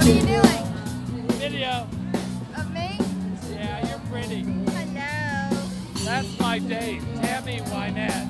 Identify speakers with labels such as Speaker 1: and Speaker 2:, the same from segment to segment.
Speaker 1: What are you doing?
Speaker 2: Video.
Speaker 1: Of me?
Speaker 2: Yeah, you're pretty.
Speaker 1: I know.
Speaker 2: That's my date, Tammy Wynette.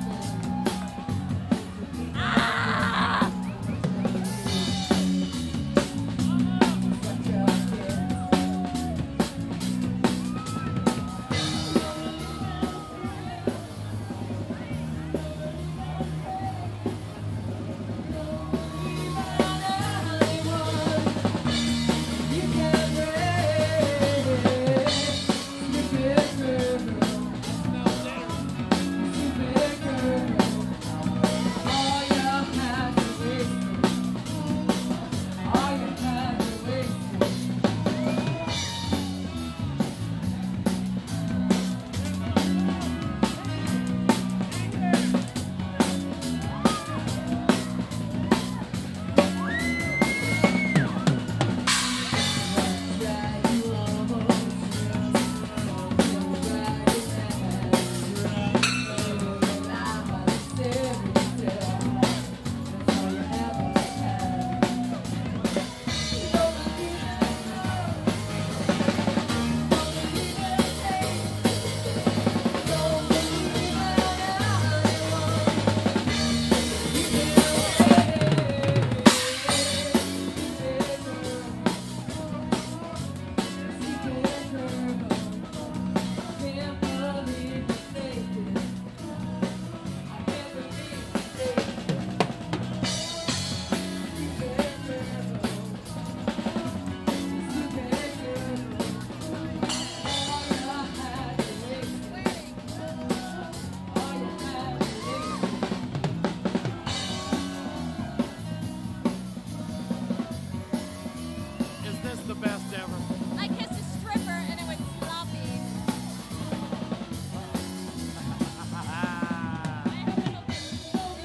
Speaker 2: The best ever.
Speaker 3: I kissed a stripper and it was sloppy.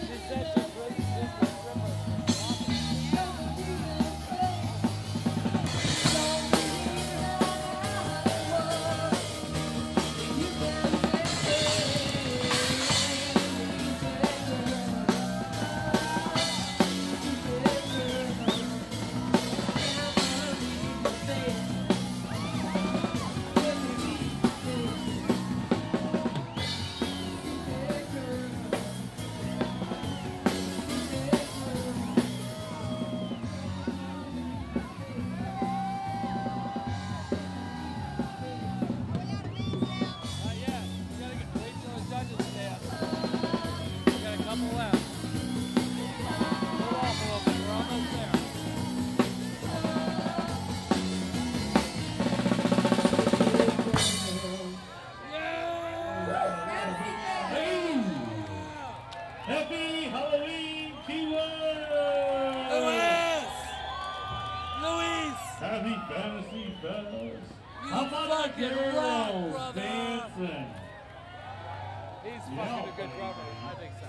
Speaker 2: She said she couldn't kiss the stripper.
Speaker 4: Happy Halloween, Key West!
Speaker 2: Luis!
Speaker 4: Happy Fantasy Fest!
Speaker 2: You
Speaker 4: How about
Speaker 2: fucking
Speaker 4: that
Speaker 2: rock,
Speaker 4: girl
Speaker 2: brother.
Speaker 4: dancing?
Speaker 2: He's fucking
Speaker 4: Yeah.
Speaker 2: a good drummer. I think so.